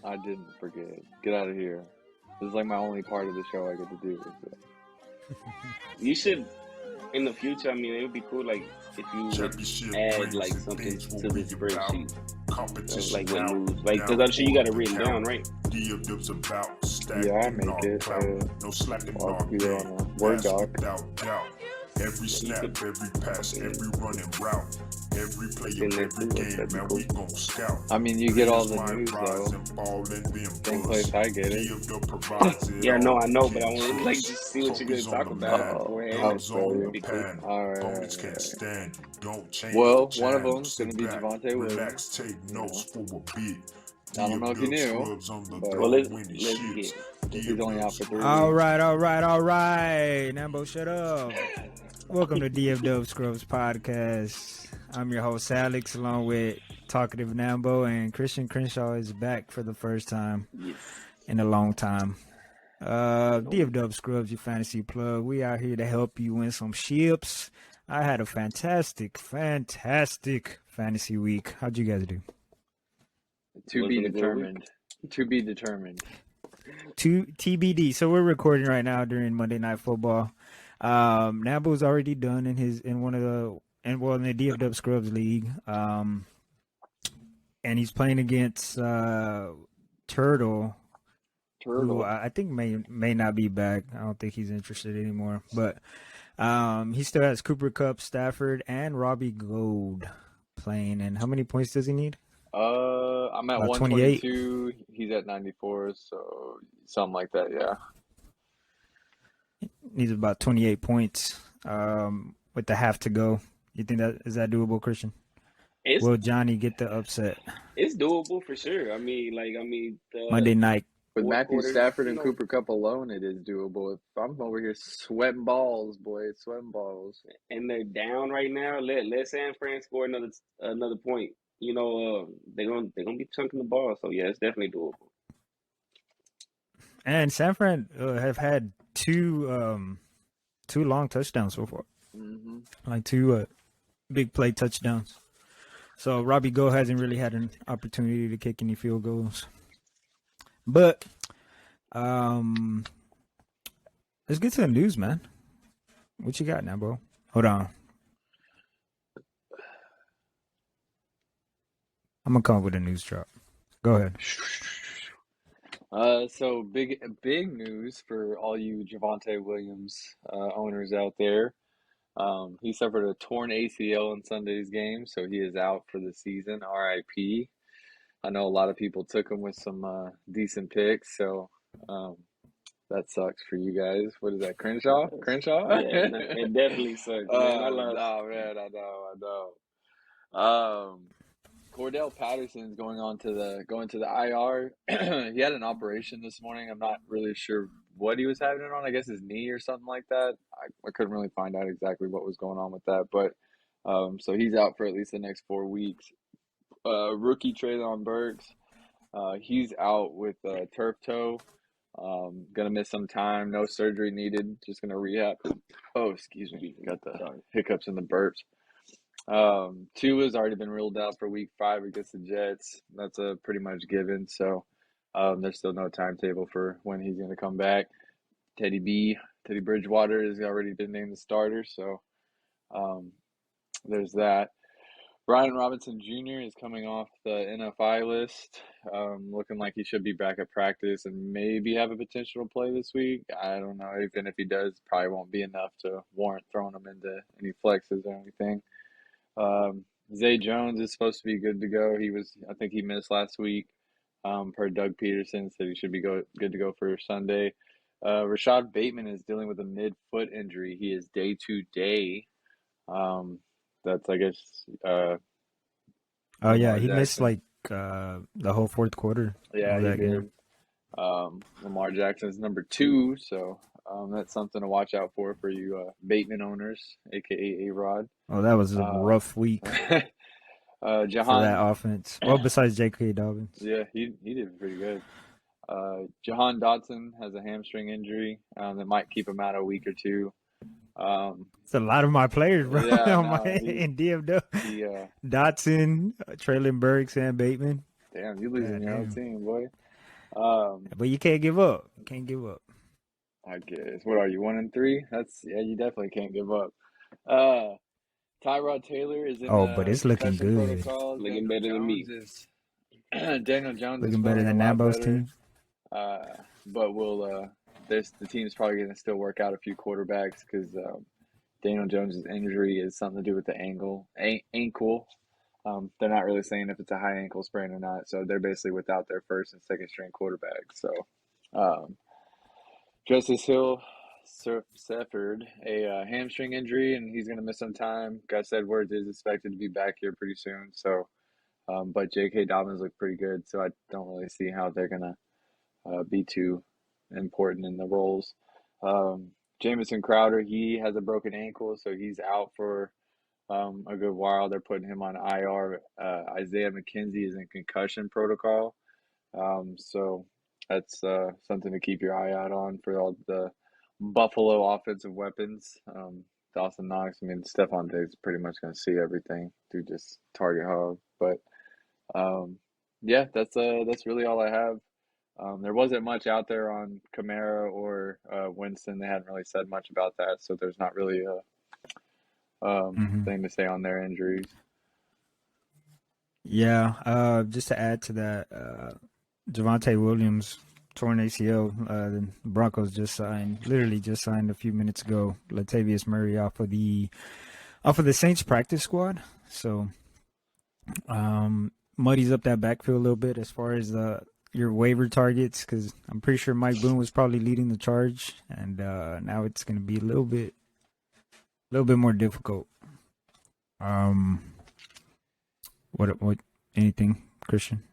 I didn't forget. Get out of here. This is like my only part of the show I get to do. So. You should, in the future, I mean, it would be cool, like, if you would add, like, something to the spreadsheet. Like, what moves. Like, because I'm sure you got it written down, right? Yeah, I make it. I'll do it on a Word doc. Every snap, every pass, every running route, every play of every game, man, we gon' scout. I mean, you get all the news, though. Same place I get it. Yeah, no, I know, but I want to, like, just see what you're going to talk about beforehand. All right. Well, one of them's going to be Javonte Williams. I don't know if you knew, but well, let's get he's only out for 3 weeks. All right. Nambo, shut up. Welcome to DFDUBB SCRUBBS podcast. I'm your host, Alex, along with talkative Nambo, and Christian Crenshaw is back for the first time in a long time. DFDUBB SCRUBBS, your fantasy plug. We out here to help you win some ships. I had a fantastic fantasy week. How'd you guys do? To be determined. TBD. So we're recording right now during Monday Night Football. Nambo's already done in the DFDUBB SCRUBBS league. And he's playing against Turtle. Who I think may not be back. I don't think he's interested anymore. But he still has Cooper Kupp, Stafford, and Robbie Gould playing. And how many points does he need? I'm at 122. He's at 94, so something like that, yeah. Needs about 28 points with the half to go. You think is that doable, Christian? Will Johnny get the upset? It's doable for sure. I mean, Monday night. With Matthew Stafford and Cooper Kupp alone, it is doable. If I'm over here sweating balls, sweating balls. And they're down right now. Let San Fran score another point. You know, they're gonna be chunking the ball. So yeah, it's definitely doable. And San Fran have had two long touchdowns so far. Mm-hmm. Like two big play touchdowns. So Robbie Gould hasn't really had an opportunity to kick any field goals. But let's get to the news, man. What you got now, bro? Hold on. I'm gonna come up with a news drop. Go ahead. So big news for all you Javonte Williams owners out there. He suffered a torn ACL in Sunday's game, so he is out for the season. RIP. I know a lot of people took him with some decent picks, so that sucks for you guys. What is that, Crenshaw? Yeah, it definitely sucks. Man. I know. Cordell Patterson's going to the IR. He had an operation this morning. I'm not really sure what he was having it on. I guess his knee or something like that. I couldn't really find out exactly what was going on with that, but so he's out for at least the next 4 weeks. Rookie Treylon Burks, he's out with turf toe. Gonna miss some time. No surgery needed. Just gonna rehab. Oh, excuse me. Got the hiccups and the burps. Tua's already been ruled out for week 5 against the Jets. That's a pretty much given. So there's still no timetable for when he's gonna come back. Teddy Bridgewater has already been named the starter. So there's that. Brian Robinson Jr. is coming off the NFI list, looking like he should be back at practice and maybe have a potential to play this week. I don't know. Even if he does, probably won't be enough to warrant throwing him into any flexes or anything. Zay Jones is supposed to be good to go. I think he missed last week, per Doug Peterson, so he should be good to go for Sunday. Rashad Bateman is dealing with a mid-foot injury. He is day-to-day. That's, I guess, he missed like the whole fourth quarter. Yeah, he did. Lamar Jackson's number 2, so that's something to watch out for you Bateman owners, aka A-Rod. Oh, that was a rough week for that offense. Well, besides J.K. Dobbins. Yeah, he did pretty good. Jahan Dotson has a hamstring injury that might keep him out a week or two. It's a lot of my players, bro. In DFW. Dotson, Treylon Burks, and Bateman. Damn, you losing your own team, boy. But you can't give up. You can't give up. I guess. What are you, 1-3? Yeah, you definitely can't give up. Uh, Tyrod Taylor is in Oh, but it's looking concussion good. protocol. Looking better than me. Daniel Jones is Looking better feeling a than lot Nambo's better. team. But the team's probably going to still work out a few quarterbacks because Daniel Jones' injury is something to do with the ankle. They're not really saying if it's a high ankle sprain or not, so they're basically without their first and second string quarterbacks. So, Justice Hill suffered a hamstring injury, and he's going to miss some time. Gus Edwards is expected to be back here pretty soon. So, but J.K. Dobbins looked pretty good, so I don't really see how they're going to be too important in the roles. Jamison Crowder, he has a broken ankle, so he's out for a good while. They're putting him on IR. Isaiah McKenzie is in concussion protocol. So that's something to keep your eye out on for all the Buffalo offensive weapons. Dawson Knox, I mean, Stephon Diggs pretty much going to see everything through just target hog. But yeah, that's really all I have. There wasn't much out there on Kamara or Winston. They hadn't really said much about that, so there's not really a thing to say on their injuries. Yeah, just to add to that, Javonte Williams torn ACL. The Broncos literally just signed a few minutes ago. Latavius Murray off of the Saints practice squad. So, muddies up that backfield a little bit as far as your waiver targets, because I'm pretty sure Mike Boone was probably leading the charge, and now it's going to be a little bit more difficult. What anything, Christian?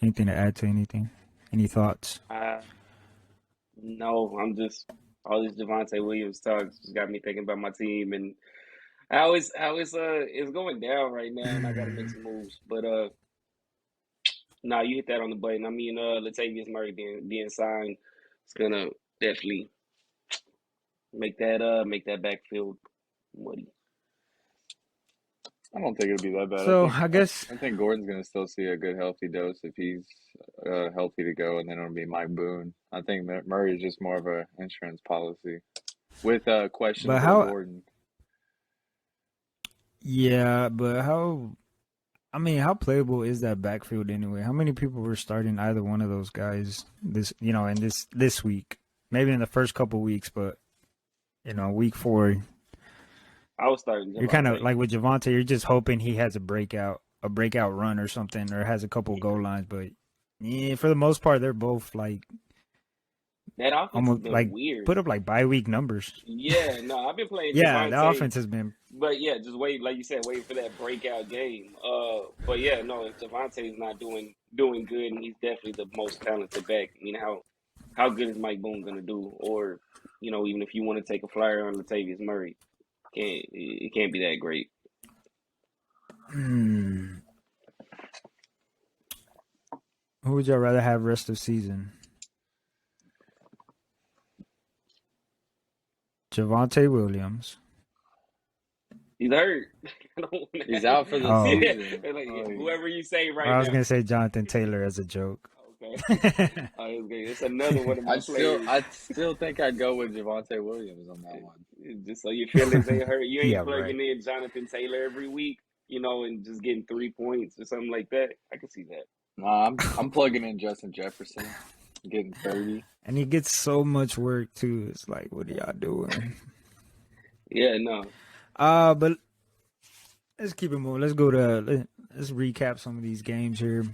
Anything to add to anything? Any thoughts? No, I'm just all this Javonte Williams talk just got me thinking about my team and how it's it's going down right now, and I got to make some moves. But no, you hit that on the button. I mean, Latavius Murray being signed, it's gonna definitely make that backfield muddy. I don't think it'll be that bad. So I guess I think Gordon's going to still see a good healthy dose if he's healthy to go, and then it'll be Mike Boone. I think Murray is just more of an insurance policy with questionable Gordon. Yeah, but how playable is that backfield anyway? How many people were starting either one of those guys in this week? Maybe in the first couple weeks, but week 4. I was starting. You're kind of like with Javonte. You're just hoping he has a breakout run or something, or has a couple goal lines. But yeah, for the most part, they're both like that offense almost has been weird. Put up like bye-week numbers. Yeah, no, I've been playing. Yeah, Javonte, the offense has been. But yeah, just wait, like you said, wait for that breakout game. But yeah, no, if Javonte is not doing good, and he's definitely the most talented back. I mean, how good is Mike Boone gonna do? Or even if you want to take a flyer on Latavius Murray. It can't be that great. Who would y'all rather have rest of season? Javonte Williams. He's hurt. He's out for the season. Whoever you say right now. I was going to say Jonathan Taylor as a joke. Okay. It's another one of my players. I still think I'd go with Javonte Williams on that one. Just so your feelings ain't hurt. You ain't plugging in Jonathan Taylor every week, and just getting 3 points or something like that. I can see that. Nah, I'm plugging in Justin Jefferson, getting 30. And he gets so much work too. It's like, what are y'all doing? Yeah, no. But let's keep it moving. Let's recap some of these games here.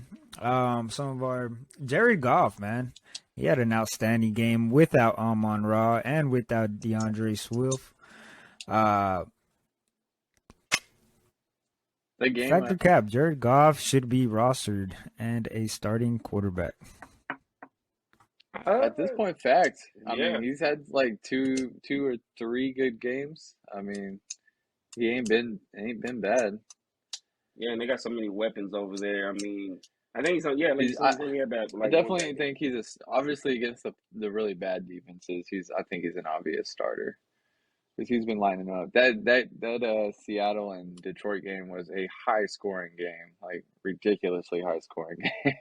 Some of our Jared Goff, man. He had an outstanding game without Amon-Ra and without DeAndre Swift. Factor cap, Jared Goff should be rostered and a starting quarterback. At this point, fact. I mean, he's had like two or three good games. I mean, he ain't been bad. Yeah, and they got so many weapons over there. I mean, I think I definitely think he's obviously against the really bad defenses. I think he's an obvious starter because he's been lining up. That Seattle and Detroit game was a high scoring game, like ridiculously high scoring game.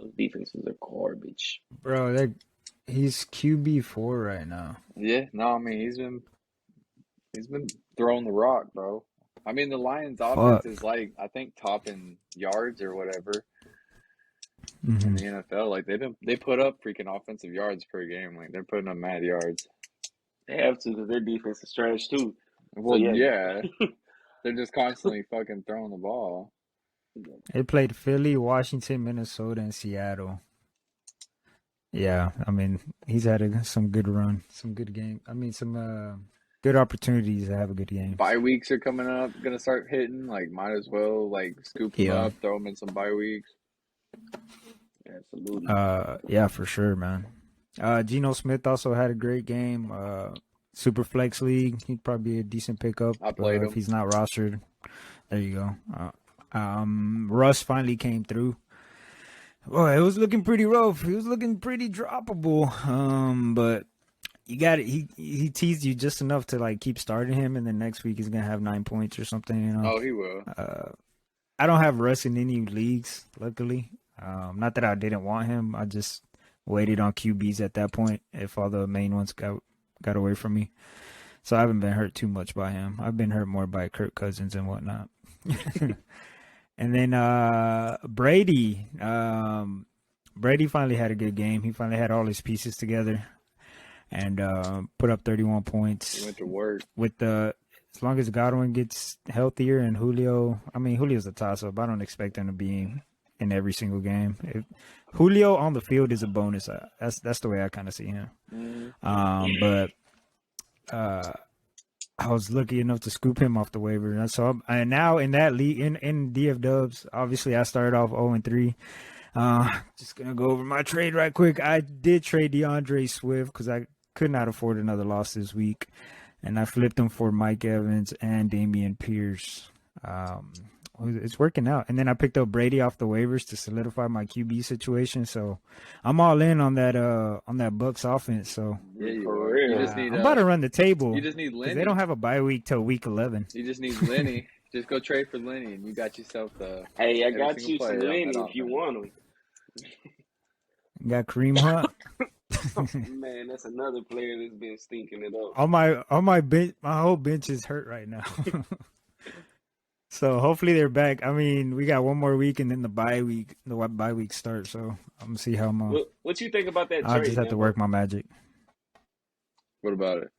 Those defenses are garbage. Bro, he's QB4 right now. Yeah, no, I mean he's been throwing the rock, bro. I mean the Lions' offense Fuck. is like I think top in yards or whatever in Mhm. the NFL. Like they put up freaking offensive yards per game. Like they're putting up mad yards. They have to because their defense is trash too. Well, yeah. yeah, they're just constantly fucking throwing the ball. They played Philly, Washington, Minnesota, and Seattle. Yeah, I mean, he's had some good run, some good game. I mean, some good opportunities to have a good game. Bye weeks are coming up, gonna start hitting. Like, might as well like scoop them up, throw them in some bye weeks. Absolutely. Yeah, for sure, man. Geno Smith also had a great game. Super flex league, he'd probably be a decent pickup. I played him if he's not rostered. There you go. Russ finally came through. Well, it was looking pretty rough. He was looking pretty droppable. But you got it. He teased you just enough to like keep starting him, and then next week he's gonna have 9 points or something. You know. Oh, he will. I don't have Russ in any leagues, luckily. Not that I didn't want him. I just waited on QBs at that point. If all the main ones got away from me, so I haven't been hurt too much by him. I've been hurt more by Kirk Cousins and whatnot. And then Brady. Brady finally had a good game. He finally had all his pieces together and put up 31 points. He went to work. As long as Godwin gets healthier and Julio, I mean, Julio's a toss-up. I don't expect him to be in every single game. Julio on the field is a bonus. That's the way I kind of see him. But I was lucky enough to scoop him off the waiver. And now in that league, in DFDUBBS, obviously I started off 0-3. Just going to go over my trade right quick. I did trade DeAndre Swift because I could not afford another loss this week. And I flipped him for Mike Evans and Dameon Pierce. It's working out. And then I picked up Brady off the waivers to solidify my QB situation. So I'm all in on that Bucks offense. So Yeah, you For are. real. You just need. I'm about to run the table. You just need 'cause Lenny. they don't have a bye week till week 11. You just need Lenny. Just go trade for Lenny, and you got yourself the. Hey, I every got single you some player on Lenny that if you offense. want Got Kareem Hunt. them. Man, that's another player that's been stinking it up. on my bench, my whole bench is hurt right now. So hopefully they're back. I mean, we got one more week and then the bye week starts. So I'm gonna see how I'm. What you think about that I'll trade? just have to man? work my magic. What about it?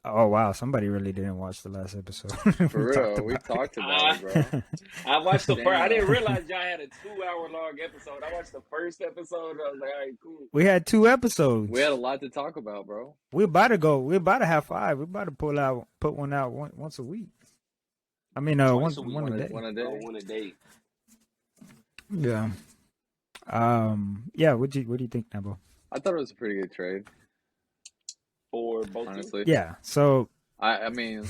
Oh wow, somebody really didn't watch the last episode. For real, we talked about it, bro. I watched the first. I didn't Damn. realize y'all had a 2-hour long episode. I watched the first episode. I was like, all right, cool. We had 2 episodes. We had a lot to talk about, bro. We're about to have 5. We're about to put one out once a week. I mean, Twice a one week. a day. One a day. One a day. Yeah. Yeah. What do you think, Nabo? I thought it was a pretty good trade, For both honestly. Yeah. So I mean,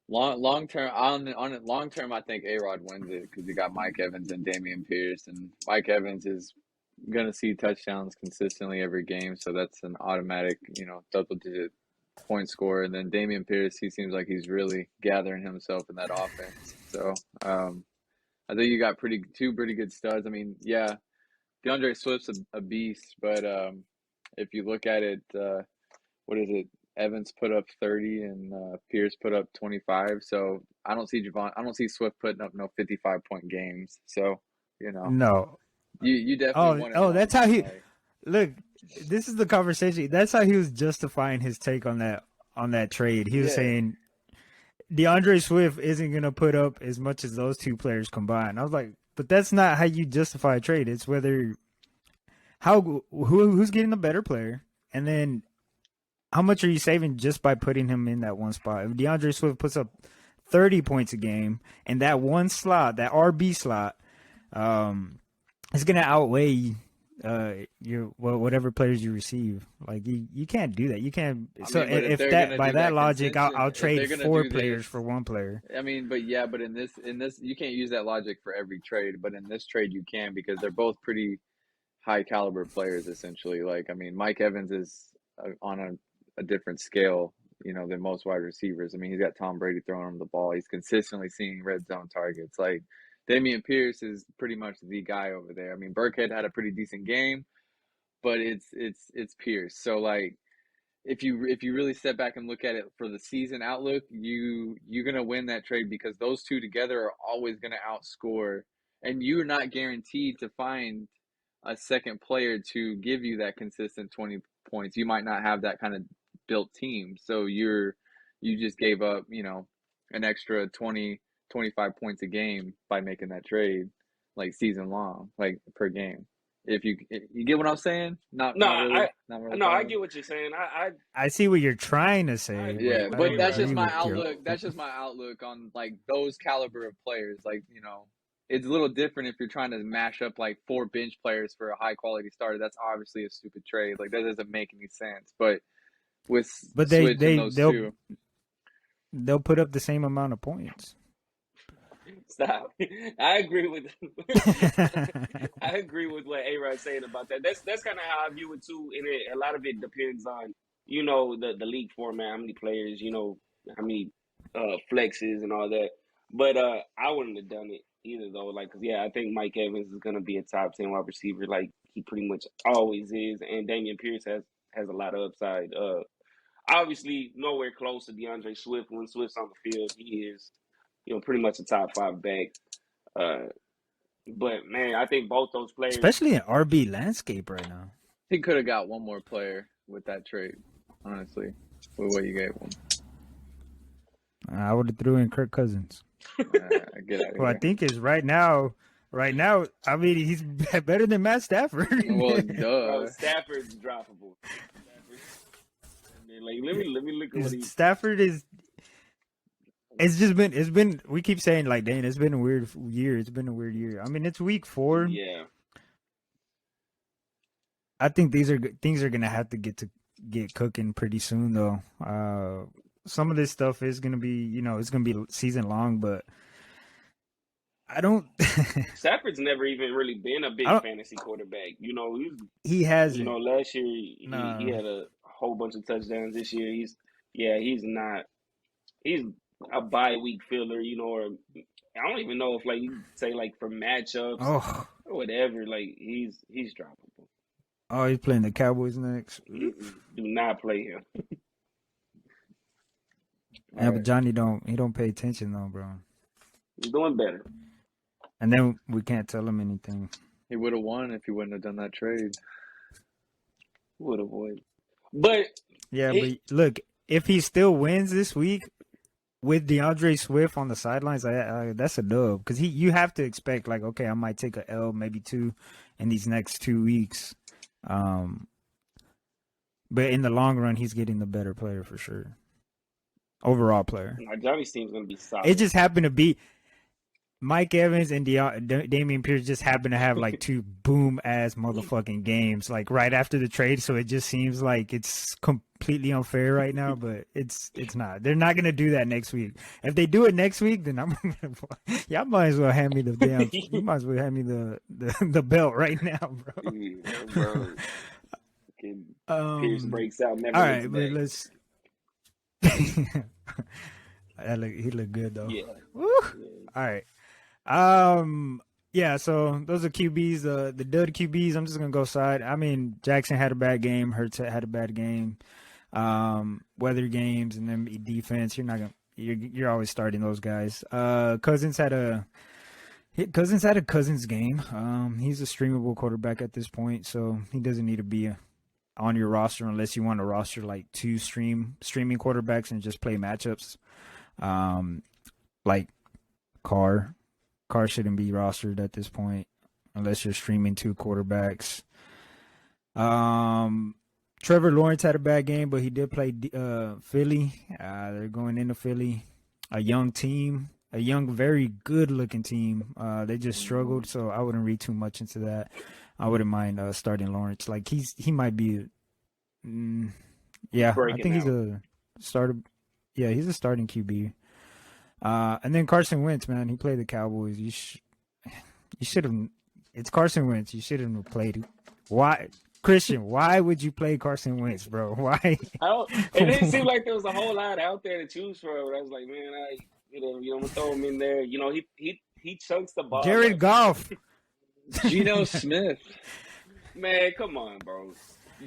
long term on it long term, I think A-Rod wins it because you got Mike Evans and Dameon Pierce, and Mike Evans is gonna see touchdowns consistently every game, so that's an automatic, double-digit point scorer. And then Dameon Pierce, he seems like he's really gathering himself in that offense. So I think you got two pretty good studs. I mean, yeah, DeAndre Swift's a beast, but if you look at it, what is it? Evans put up 30 and Pierce put up 25. So I don't see Swift putting up no 55-point games. So no. you definitely want to. That's how he look. This is the conversation. That's how he was justifying his take on that trade. He was saying DeAndre Swift isn't gonna put up as much as those two players combined. I was like, but that's not how you justify a trade. It's who's getting the better player, and then how much are you saving just by putting him in that one spot? If DeAndre Swift puts up 30 points a game, and that one slot, that RB slot, is gonna outweigh whatever players you receive. Like you can't do that. You can't. So if that by that logic, I'll trade 4 players for 1 player. I mean, but in this you can't use that logic for every trade, but in this trade you can because they're both pretty high caliber players essentially. Like I mean, Mike Evans is on a different scale, than most wide receivers. I mean, he's got Tom Brady throwing him the ball. He's consistently seeing red zone targets. Like Dameon Pierce is pretty much the guy over there. I mean, Burkhead had a pretty decent game, but it's Pierce. So like, if you really step back and look at it for the season outlook, you're gonna win that trade because those two together are always gonna outscore, and you're not guaranteed to find a second player to give you that consistent 20 points. You might not have that kind of built team, so you just gave up, an extra 20, 25 points a game by making that trade, like season long, like per game. If you get what I'm saying, not really. I get what you're saying. I see what you're trying to say. Yeah, but but I that's just agree my with you. outlook. That's just my outlook on like those caliber of players. Like, it's a little different if you're trying to mash up like 4 bench players for a high quality starter. That's obviously a stupid trade. Like that doesn't make any sense. But with switching those two, they'll put up the same amount of points. Stop. I agree with what A-Rod's saying about that. That's kind of how I view it too. And a lot of it depends on, the league format, how many players, how many flexes and all that. But I wouldn't have done it either though. Like, 'cause, I think Mike Evans is gonna be a top 10 wide receiver, like he pretty much always is. And Dameon Pierce has a lot of upside. Obviously nowhere close to DeAndre Swift. When Swift's on the field, he is, pretty much a top 5 back. But man, I think both those players, especially in RB landscape right now, he could have got one more player with that trade. Honestly, with what you gave him, I would have threw in Kirk Cousins. Get out of here. I think is right now. I mean, he's better than Matt Stafford. Well, duh. Stafford's droppable. Like, let me look at what Stafford is. It's been. We keep saying like, dang, it's been a weird year. It's been a weird year. I mean, it's week 4. Yeah. I think things are gonna have to get cooking pretty soon though. Some of this stuff is gonna be, it's gonna be season long, but I don't. Stafford's never even really been a big fantasy quarterback. He hasn't. Last year he had a whole bunch of touchdowns. This year he's not. He's a bye week filler, or I don't even know if like you say like for matchups or whatever. Like he's droppable. Oh, he's playing the Cowboys next. Do not play him. Yeah, but Johnny don't pay attention though, bro. He's doing better. And then we can't tell him anything. He would have won if he wouldn't have done that trade. Would have won. But but look, if he still wins this week with DeAndre Swift on the sidelines, that's a dub. Because you have to expect like, okay, I might take a L, maybe 2 in these next 2 weeks. But in the long run, he's getting the better player for sure. Overall player. Johnny's team's gonna be solid. It just happened to be Mike Evans and Dameon Pierce just happen to have like 2 boom ass motherfucking games like right after the trade, so it just seems like it's completely unfair right now, but it's not. They're not gonna do that next week. If they do it next week, then y'all might as well hand me the damn. You might as well hand me the belt right now, bro. Yeah, bro. Pierce breaks out. Never all right, but let's. He looked good though. Yeah. Woo! All right. Yeah, so those are QBs, the dud QBs. I'm just gonna go side. I mean, Jackson had a bad game, Hurts had a bad game. Weather games and then defense. You're always starting those guys. Cousins had a Cousins game. He's a streamable quarterback at this point, so he doesn't need to be on your roster unless you want to roster like 2 streaming quarterbacks and just play matchups. Like Carr shouldn't be rostered at this point unless you're streaming 2 quarterbacks. Trevor Lawrence had a bad game, but he did play Philly. They're going into Philly, a young team, a young, very good-looking team. They just struggled, so I wouldn't read too much into that. I wouldn't mind starting Lawrence. Like he might be, I think he's a starter. Yeah, he's a starting QB. And then Carson Wentz, man, he played the Cowboys. You should have. It's Carson Wentz. You shouldn't have played. Why, Christian? Why would you play Carson Wentz, bro? Why? It didn't seem like there was a whole lot out there to choose from. I was like, man, I'm gonna throw him in there. he chunks the ball. Jared Goff. Geno Smith. Man, come on, bro.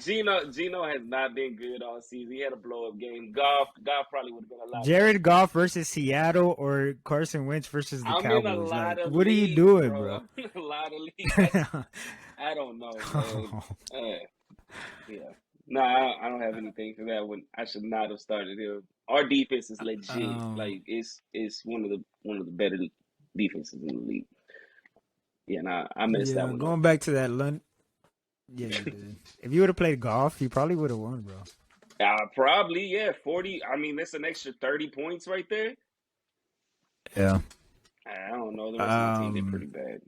Geno has not been good all season. He had a blow up game. Goff probably would have been a lot Jared better. Goff versus Seattle or Carson Wentz versus the I'm Cowboys. in a lot Like, of what are you leagues, doing, bro? bro? I'm in a lot of leagues. I don't know, man. Yeah. No, I don't have anything for that one. I should not have started him. Our defense is legit. Like it's one of the better defenses in the league. Yeah, nah, I messed that one going up. back to that London. Yeah, you did. If you would have played golf, you probably would have won, bro. Probably, yeah. 40. I mean, that's an extra 30 points right there. Yeah. I don't know. The rest of my team did pretty bad.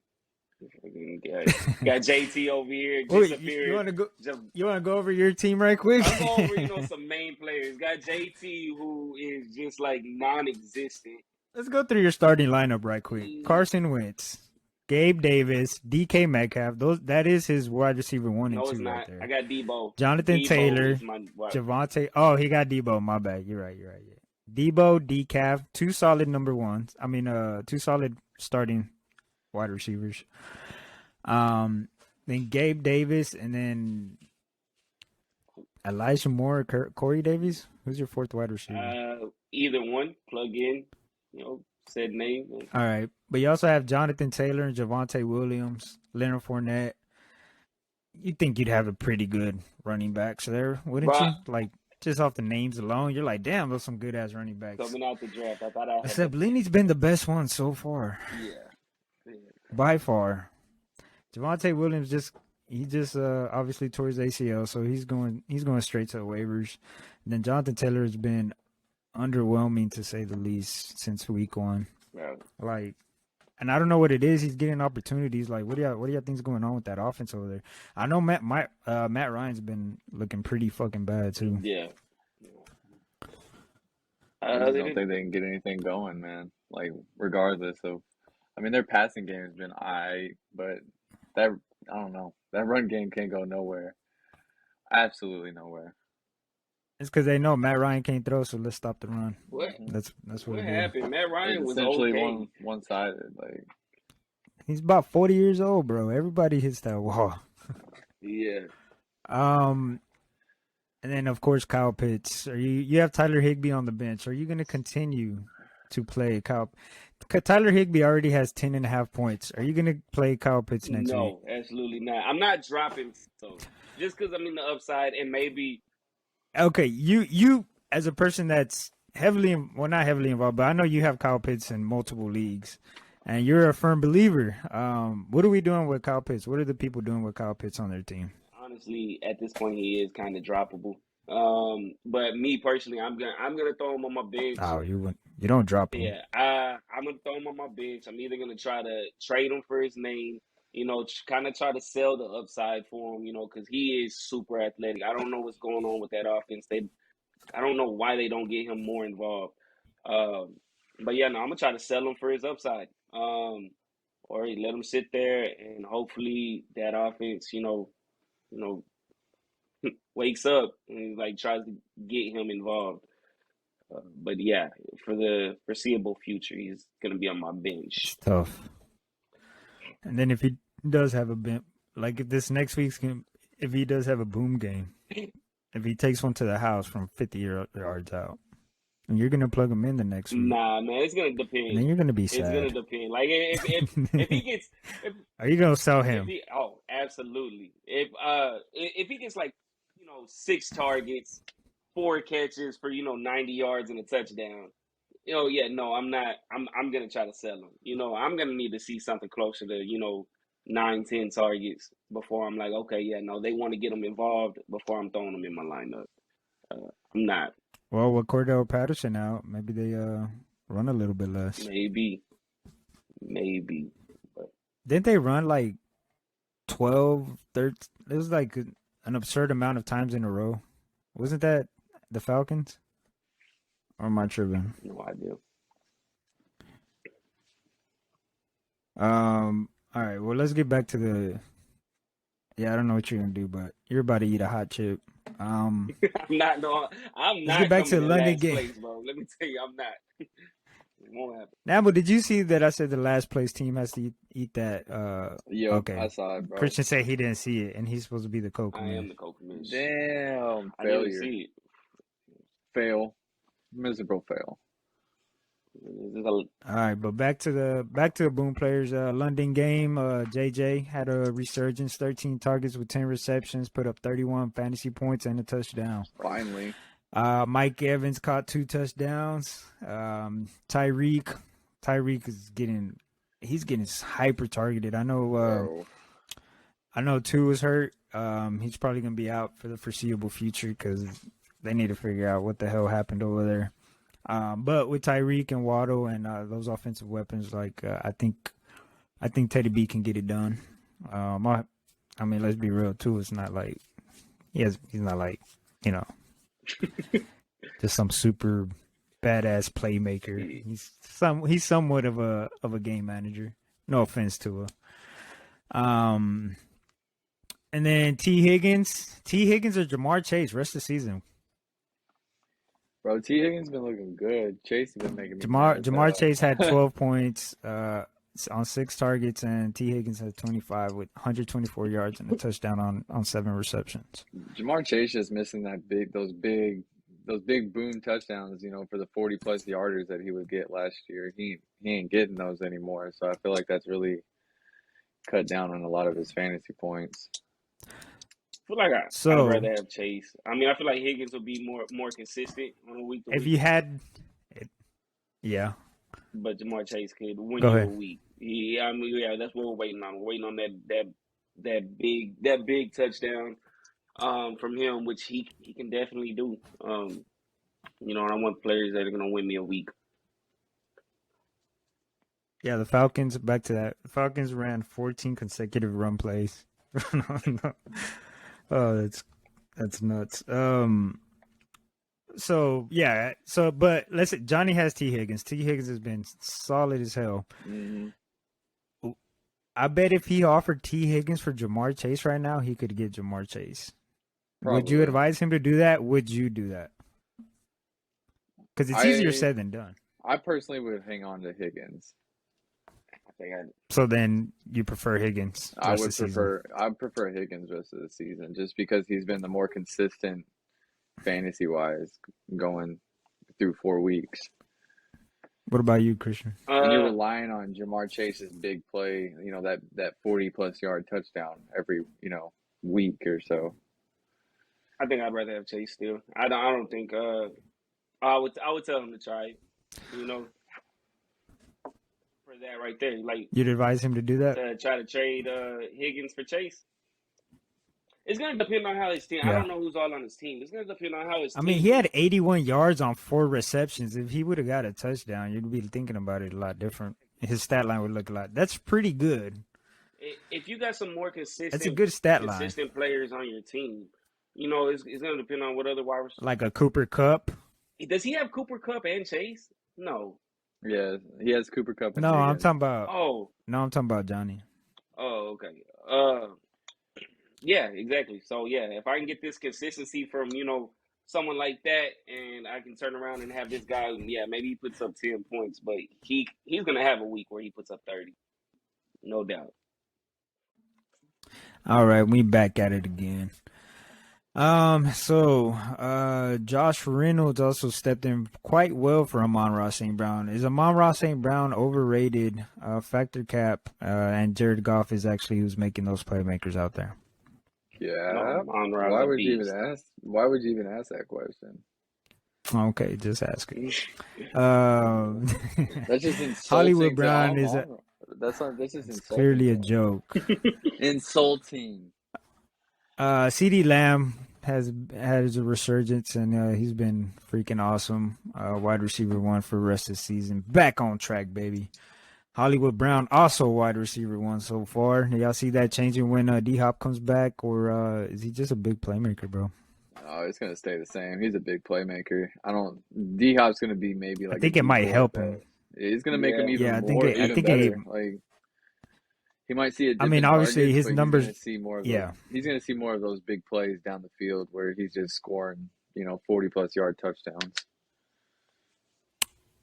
Got JT over here. You want to go over your team right quick? I'll go over, some main players. Got JT, who is just like non-existent. Let's go through your starting lineup right quick. Carson Wentz, Gabe Davis, DK Metcalf. That is his wide receiver 1 and 2 No, it's not. right there. I got Debo. Jonathan Taylor, Javonte. Oh, he got Debo. My bad. You're right. Yeah. Debo, decaf, 2 solid number ones. I mean, 2 solid starting wide receivers. Then Gabe Davis, and then Elijah Moore, Corey Davies. Who's your 4th wide receiver? Either one. Plug in. Said name. All right, but you also have Jonathan Taylor and Javonte Williams, Leonard Fournette. You think you'd have a pretty good running backs there, wouldn't you? Like, just off the names alone, you're like, damn, those some good ass running backs. Coming out the draft, I thought I had. Except Lenny's been the best one so far. Yeah. By far. Javonte Williams just obviously tore his ACL, so he's going straight to the waivers. And then Jonathan Taylor has been underwhelming to say the least since week 1. Yeah. Like, and I don't know what it is. He's getting opportunities. Like, what do y'all think's going on with that offense over there? I know Matt Ryan's been looking pretty fucking bad too. Yeah. I don't think they can get anything going, man. Like, regardless of, I mean, their passing game has been but I don't know. That run game can't go nowhere. Absolutely nowhere. It's because they know Matt Ryan can't throw, so let's stop the run. What? That's what happened. Matt Ryan was essentially okay. one-sided. Like, he's about 40 years old, bro. Everybody hits that wall. Yeah. And then of course Kyle Pitts. You have Tyler Higbee on the bench. Are you going to continue to play Kyle? Tyler Higbee already has 10.5 points. Are you going to play Kyle Pitts next week? No, absolutely not. I'm not dropping. So just because I'm in the upside and maybe. Okay, you as a person that's not heavily involved, but I know you have Kyle Pitts in multiple leagues, and you're a firm believer. What are we doing with Kyle Pitts? What are the people doing with Kyle Pitts on their team? Honestly, at this point, he is kind of droppable. But me personally, I'm gonna throw him on my bench. Oh, you don't drop him. Yeah, I'm gonna throw him on my bench. I'm either gonna try to trade him for his name. Kind of try to sell the upside for him, because he is super athletic. I don't know what's going on with that offense. I don't know why they don't get him more involved. But yeah, no, I'm gonna try to sell him for his upside. Or let him sit there and hopefully that offense, wakes up and tries to get him involved. But yeah, for the foreseeable future, he's gonna be on my bench. It's tough. And then if he does have a bent, like if this next week's game, if he does have a boom game, if he takes one to the house from 50 yards out, and you're gonna plug him in the next week. Nah, man, it's gonna depend. And then you're gonna be sad. It's gonna depend. Like if he gets, are you gonna sell him? Absolutely. If he gets 6 targets, 4 catches for 90 yards and a touchdown. I'm not. I'm gonna try to sell him. I'm gonna need to see something closer to 9-10 targets before I'm like, okay, yeah, no, they want to get him involved before I'm throwing him in my lineup. I'm not. Well, with Cordell Patterson out, maybe they run a little bit less. Maybe. But didn't they run 12, 13? It was an absurd amount of times in a row. Wasn't that the Falcons? Or am I tripping? No idea. All right. Well, let's get back to the. Yeah, I don't know what you're gonna do, but you're about to eat a hot chip. I'm not. No, I'm not. Let's get back to the London game. Place, bro. Let me tell you, I'm not. It won't happen. Now, but did you see that I said the last place team has to eat that? Yo, Okay. I saw it, bro. Christian said he didn't see it, and he's supposed to be the I co-commish. am the co-commish. Damn, I didn't failure. see it. Fail. Miserable fail. All right, but back to the Boone players. London game. JJ had a resurgence. 13 targets with 10 receptions. Put up 31 fantasy points and a touchdown. Finally. Mike Evans caught 2 touchdowns. Tyreek is getting hyper targeted. I know 2 was hurt. He's probably gonna be out for the foreseeable future because they need to figure out what the hell happened over there. But with Tyreek and Waddle and those offensive weapons, like I think Teddy B can get it done. I mean, let's be real too. It's not like he's not like, you know, just some super badass playmaker. He's somewhat of a game manager. No offense to her. And then T. Higgins or Jamar Chase rest of the season. Bro, T. Higgins been looking good. Chase has been making me Jamar Chase had 12 points on 6 targets, and T. Higgins had 25 with 124 yards and a touchdown on 7 receptions. Jamar Chase just missing those big boom touchdowns, you know, for the 40-plus yarders that he would get last year. He ain't getting those anymore, so I feel like that's really cut down on a lot of his fantasy points. I feel like I'd rather have Chase. I mean, I feel like Higgins will be more consistent on a week to week. If you had, yeah. But Jamar Chase could win Go you ahead. a week. Yeah, I mean, yeah, that's what we're waiting on. We're waiting on that big touchdown from him, which he can definitely do. You know, and I want players that are gonna win me a week. Yeah, the Falcons. Back to that. The Falcons ran 14 consecutive run plays. Oh, that's nuts. But let's say Johnny has T. Higgins. T. Higgins has been solid as hell. Mm-hmm. I bet if he offered T. Higgins for Jamar Chase right now, he could get Jamar Chase. Probably. Would you advise him to do that? Would you do that? Because it's easier said than done. I personally would hang on to Higgins. So then you prefer Higgins? I prefer Higgins rest of the season just because he's been the more consistent fantasy wise going through 4 weeks. What about you, Christian? And you're relying on Jamar Chase's big play, you know, that 40-plus yard touchdown every, you know, week or so. I think I'd rather have Chase still. I don't think I would tell him to try it, you know. For that right there, like you'd advise him to do that. Try to trade Higgins for Chase. It's gonna depend on how his team. Yeah. I don't know who's all on his team. It's gonna depend on how his team. I mean, he had 81 yards on 4 receptions. If he would have got a touchdown, you'd be thinking about it a lot different. His stat line would look a lot. That's pretty good. If you got some more consistent, that's a good stat line. Consistent players on your team, you know, it's gonna depend on what other wide receivers. Like a Cooper Kupp. Does he have Cooper Kupp and Chase? No. Yeah, he has Cooper Kupp. No, I'm talking about. Oh. No, I'm talking about Johnny. Oh, okay. Yeah, exactly. So yeah, if I can get this consistency from, you know, someone like that, and I can turn around and have this guy, yeah, maybe he puts up 10 points, but he's gonna have a week where he puts up 30, no doubt. All right, we back at it again. Josh Reynolds also stepped in quite well for Amon-Ra St. Brown. Is Amon-Ra St. Brown overrated? Factor cap, and Jared Goff is actually who's making those playmakers out there. Yeah. Why would you even ask that question? Okay, just asking. That's just insulting. Hollywood Brown is that's just insulting. Clearly a joke. Insulting. CeeDee Lamb has had a resurgence, and he's been freaking awesome. Wide receiver 1 for the rest of the season. Back on track, baby. Hollywood Brown also wide receiver 1 so far. Y'all see that changing when D-Hop comes back, or is he just a big playmaker, bro? Oh, it's gonna stay the same. He's a big playmaker. D-Hop's gonna be maybe like. I think it might help him. It's gonna make him even more. I think better. Like he might see a. I mean, obviously targets, his numbers. He's gonna see more of those big plays down the field where he's just scoring, 40-plus yard touchdowns.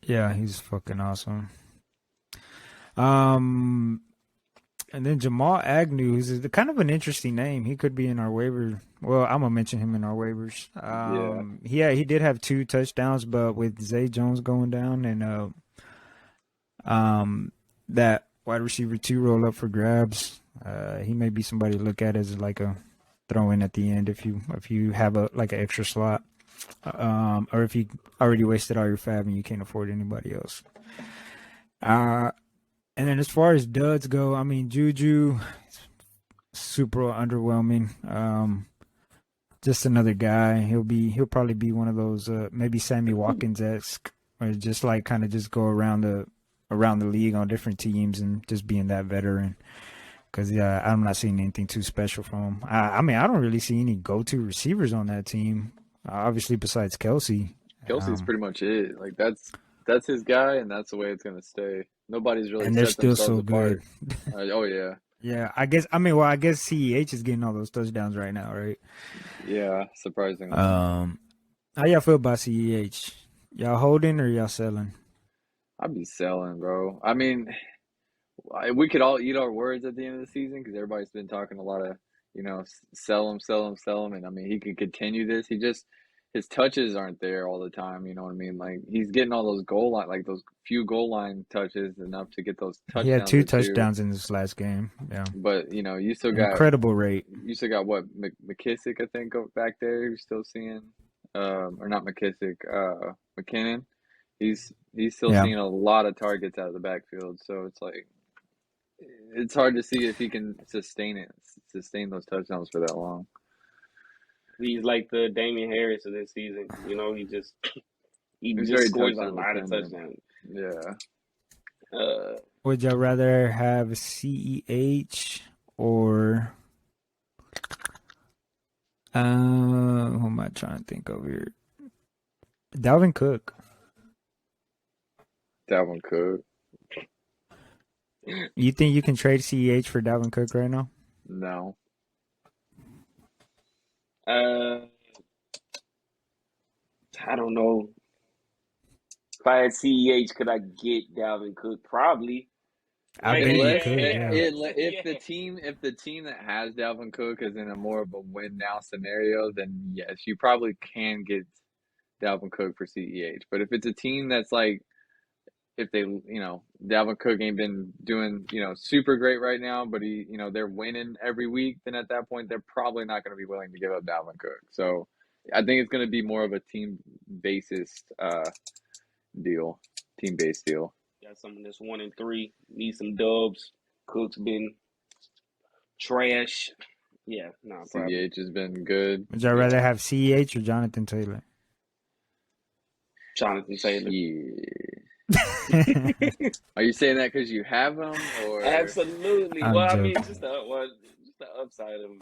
Yeah, he's fucking awesome. And then Jamal Agnew is kind of an interesting name. He could be in our waiver. Well, I'm gonna mention him in our waivers. He did have 2 touchdowns, but with Zay Jones going down and that wide receiver 2 roll up for grabs, he may be somebody to look at as like a throw in at the end if you have an extra slot, or if you already wasted all your fab and you can't afford anybody else. And then as far as duds go, I mean, Juju, super underwhelming. Just another guy. He'll probably be one of those maybe Sammy Watkins-esque, or just kind of just go around the league on different teams and just being that veteran. Because I'm not seeing anything too special from him. I mean, I don't really see any go-to receivers on that team. Obviously, besides Kelsey. Kelsey's pretty much it. Like that's his guy, and that's the way it's gonna stay. Nobody's really and they're set still so themselves apart. good. Oh yeah. Yeah, I guess CEH is getting all those touchdowns right now, right? Yeah, surprisingly. How y'all feel about CEH? Y'all holding or y'all selling? I'd be selling, bro. I mean, we could all eat our words at the end of the season because everybody's been talking a lot of, sell him, sell him, sell him, and I mean he could continue this. His touches aren't there all the time. You know what I mean? Like he's getting all those goal line, like those few goal line touches enough to get those touchdowns. He had 2 touchdowns in this last game. Yeah, but you still got incredible rate. You still got what McKissick, I think, back there. You're still seeing, or not McKissick, McKinnon. He's still seeing a lot of targets out of the backfield. So it's like it's hard to see if he can sustain those touchdowns for that long. He's like the Damian Harris of this season. He just scores a lot of touchdowns. Yeah. Would y'all rather have CEH or who am I trying to think of here? Dalvin Cook. Dalvin Cook. You think you can trade CEH for Dalvin Cook right now? No. I don't know. If I had CEH, could I get Dalvin Cook? Probably. I bet you could. Yeah. If the team that has Dalvin Cook is in a more of a win now scenario, then yes, you probably can get Dalvin Cook for CEH. But if it's a team that's like, if they, Dalvin Cook ain't been doing, super great right now, but they're winning every week, then at that point, they're probably not going to be willing to give up Dalvin Cook. So I think it's going to be more of a team-based deal. Got someone that's 1-3, need some dubs. Cook's been trash. Yeah, no, probably. CEH has been good. Would y'all rather have CEH or Jonathan Taylor? Jonathan Taylor. Yeah. Are you saying that because you have him, or absolutely? I'm well, joking. I mean, just the upside of him.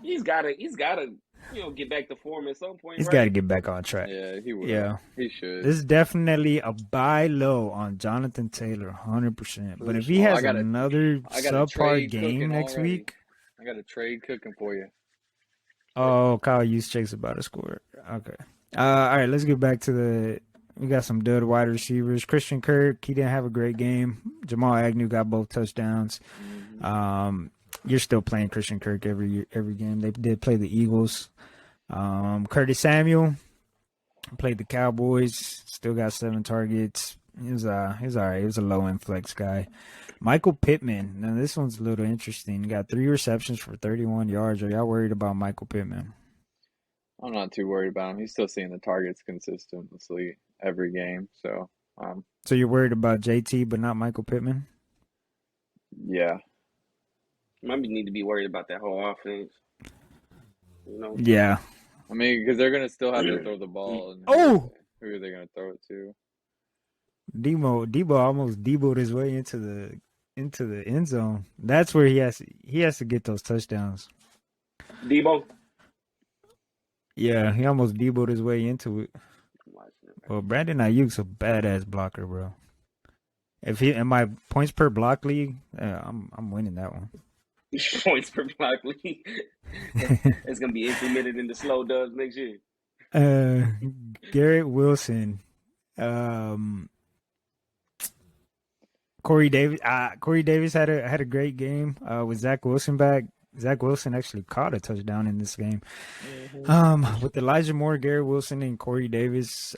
He's gotta, get back to form at some point. He's right? got to get back on track. Yeah, he will. Yeah, he should. This is definitely a buy low on Jonathan Taylor, 100%. But if he has another subpar game next week, I got a trade cooking for you. Oh, Kyle Juszczyk's about to score. Okay. All right, let's get back to we got some dud wide receivers. Christian Kirk, he didn't have a great game. Jamal Agnew got both touchdowns. You're still playing Christian Kirk every game. They did play the Eagles. Curtis Samuel played the Cowboys. Still got 7 targets. He was all right. He was a low-end flex guy. Michael Pittman. Now, this one's a little interesting. He got 3 receptions for 31 yards. Are y'all worried about Michael Pittman? I'm not too worried about him. He's still seeing the targets consistently every game. So you're worried about JT but not Michael Pittman? Yeah. Maybe need to be worried about that whole offense. Yeah. I mean, because they're gonna still have to throw the ball. And who are they gonna throw it to? Debo almost Debo'd his way into the end zone. That's where he has to get those touchdowns. Debo. Yeah, he almost Debo'd his way into it. Well, Brandon Ayuk's a badass blocker, bro. If he in my points per block league, I'm winning that one. Points per block league. It's gonna be implemented in the slow dubs next year. Garrett Wilson Corey Davis had a great game with Zach Wilson back. Zach Wilson actually caught a touchdown in this game. With Elijah Moore, Garrett Wilson, and Corey Davis,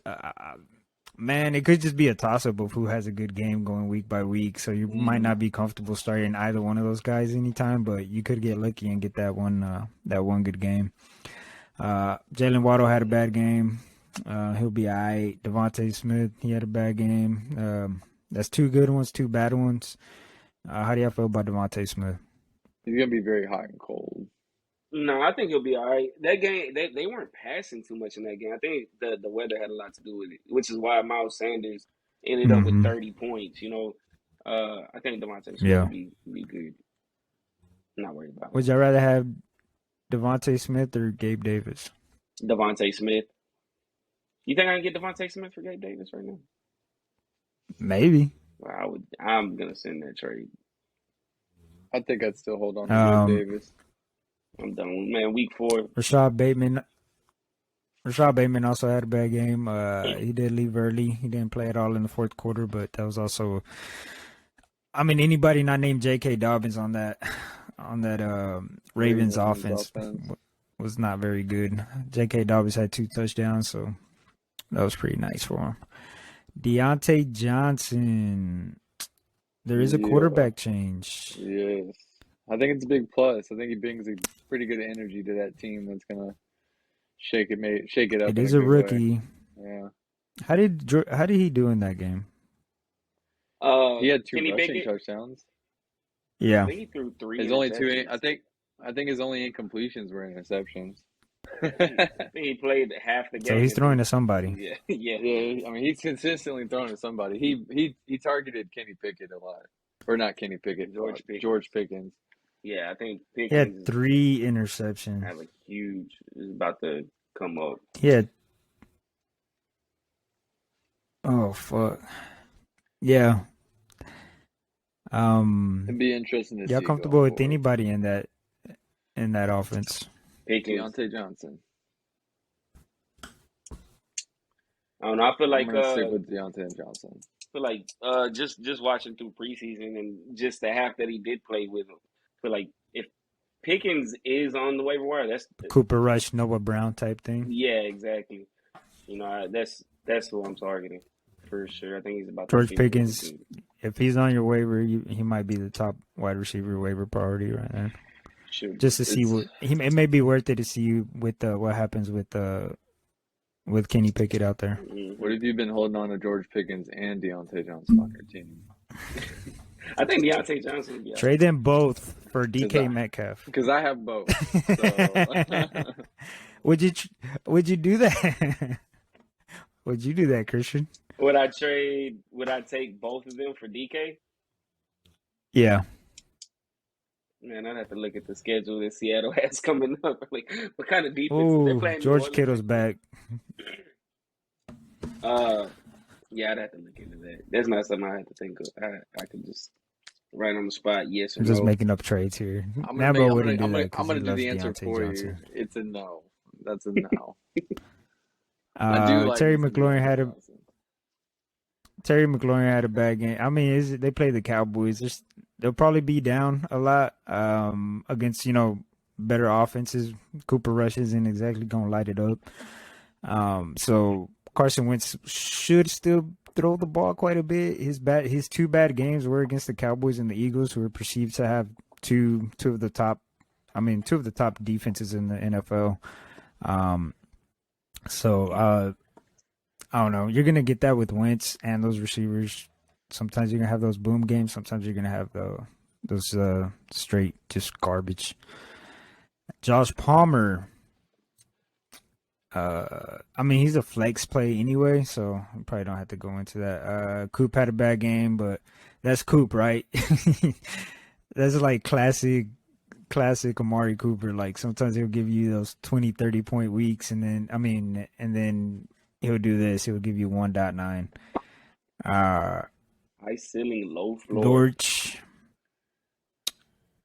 man, it could just be a toss-up of who has a good game going week by week. So you might not be comfortable starting either one of those guys anytime, but you could get lucky and get that one good game. Jalen Waddle had a bad game. He'll be all right. Devontae Smith, he had a bad game. That's two good ones, two bad ones. How do y'all feel about Devontae Smith? He's gonna be very hot and cold. No, I think he'll be all right. That game, they weren't passing too much in that game. I think the weather had a lot to do with it, which is why Miles Sanders ended up with 30 points. I think Devontae Smith will be good. I'm not worried about it. Would y'all rather have Devontae Smith or Gabe Davis? Devontae Smith. You think I can get Devontae Smith for Gabe Davis right now? Maybe. Well, I'm gonna send that trade. I think I'd still hold on to Gabe Davis. I'm done, man. Week 4. Rashad Bateman also had a bad game. He did leave early. He didn't play at all in the fourth quarter, but that was also, I mean, anybody not named J.K. Dobbins on that Ravens offense was not very good. J.K. Dobbins had 2 touchdowns, so that was pretty nice for him. Deontay Johnson. There is a quarterback change. Yes. I think it's a big plus. I think he brings a pretty good energy to that team that's going to shake it up. It is a rookie. Way. Yeah. How did he do in that game? He had 2 rushing touchdowns. Yeah. I think he threw 3. His only 2 I think his only incompletions were interceptions. I think he played half the game. So he's throwing to somebody. Yeah. I mean, he's consistently throwing to somebody. He targeted Kenny Pickett a lot, or not Kenny Pickett, George Pickens. Yeah, I think Pickens. He had 3 interceptions. Have a huge. Is about to come up. Yeah. Oh fuck. Yeah. It'd be interesting to see. Y'all comfortable with anybody in that offense? Deontay Johnson. I don't know. I feel like I'm gonna stick with Deontay Johnson. I feel like just watching through preseason and just the half that he did play with him. I feel like if Pickens is on the waiver wire, that's Cooper Rush, Noah Brown type thing. Yeah, exactly. That's who I'm targeting for sure. I think he's about George Pickens. If he's on your waiver, he might be the top wide receiver waiver priority right now. Sure. Just to see it may be worth it to see you with what happens with Kenny Pickett out there. What have you been holding on to George Pickens and Deontay Johnson on your team? I think Deontay Johnson would be trade them both for DK Metcalf. Because I have both. So. Would you do that? Would you do that, Christian? Would I take both of them for DK? Yeah. Man, I'd have to look at the schedule that Seattle has coming up. Like, what kind of defense they're playing? George Kittle's back. Yeah, I'd have to look into that. That's not something I have to think of. I could just right on the spot, yes or I'm no. just making up trades here. I'm gonna do the answer for you. It's a no. That's a no. Terry McLaurin had a bad game. I mean, they play the Cowboys. They'll probably be down a lot against better offenses. Cooper Rush isn't exactly gonna light it up. So Carson Wentz should still throw the ball quite a bit. His 2 bad games were against the Cowboys and the Eagles, who are perceived to have two of the top defenses in the NFL. So I don't know. You're gonna get that with Wentz and those receivers. Sometimes you're gonna have those boom games. Sometimes you're gonna have those straight just garbage. Josh Palmer. I mean, he's a flex play anyway, so I probably don't have to go into that. Coop had a bad game, but that's Coop, right? That's like classic Amari Cooper. Like sometimes he'll give you those 20, 30 point weeks, and then he'll do this. He'll give you 1.9. High ceiling, low floor.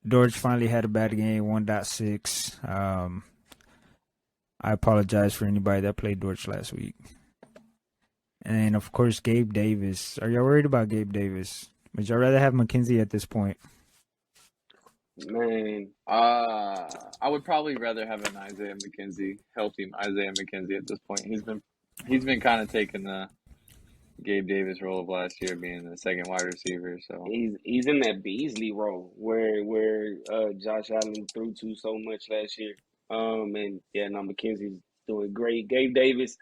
Dortch finally had a bad game, 1.6. I apologize for anybody that played Dortch last week. And of course, Gabe Davis. Are y'all worried about Gabe Davis? Would y'all rather have McKenzie at this point? Man, I would probably rather have an Isaiah McKenzie, healthy Isaiah McKenzie at this point. He's been kind of taking the Gabe Davis role of last year, being the second wide receiver. So he's in that Beasley role where Josh Allen threw to so much last year. And yeah, no, McKenzie's doing great. Gabe Davis,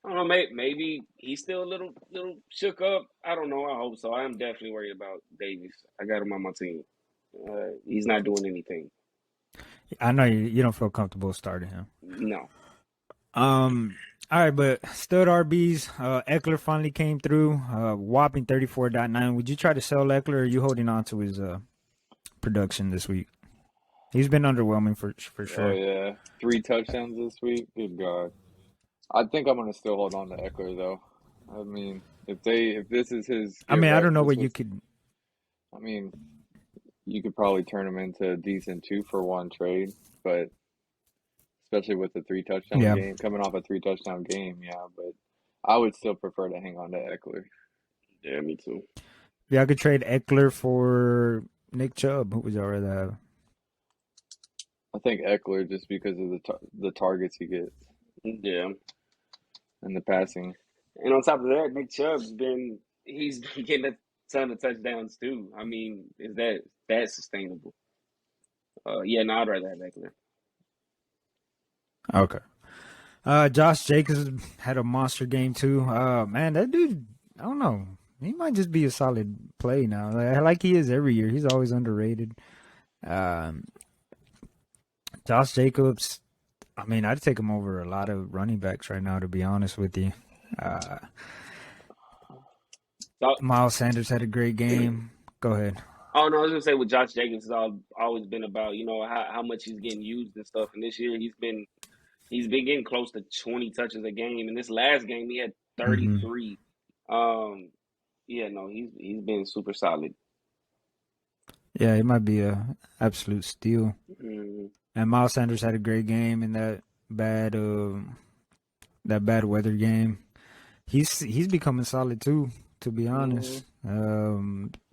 I don't know, maybe he's still a little shook up. I don't know. I hope so. I am definitely worried about Davis. I got him on my team. He's not doing anything. I know you don't feel comfortable starting him. No. All right, but stud RBs. Eckler finally came through. Whopping 34.9. Would you try to sell Eckler, or are you holding on to his production this week? He's been underwhelming for sure. Oh yeah, 3 touchdowns this week. Good God. I think I'm gonna still hold on to Eckler though. I mean, if this is his, I mean, I don't know what you could. I mean, you could probably turn him into a decent 2-for-1 trade, but especially with the 3 touchdown game, coming off a 3 touchdown game, yeah. But I would still prefer to hang on to Eckler. Yeah, me too. Yeah, I could trade Eckler for Nick Chubb. Who would y'all rather have? I think Eckler, just because of the targets he gets. Yeah. And the passing. And on top of that, Nick Chubb's he's been getting a ton of touchdowns too. I mean, is that sustainable? Yeah, no, I'd rather have Eckler. Okay. Josh Jacobs had a monster game too. Man, that dude, I don't know. He might just be a solid play now. Like he is every year. He's always underrated. Josh Jacobs, I mean, I'd take him over a lot of running backs right now, to be honest with you. Miles Sanders had a great game. Go ahead. Oh, no, I was going to say with Josh Jacobs, it's always been about, how much he's getting used and stuff. And this year he's been getting close to 20 touches a game. And this last game he had 33. Yeah, no, he's been super solid. Yeah, it might be a absolute steal. Mm-hmm. And Miles Sanders had a great game in that bad weather game. He's becoming solid too, to be honest.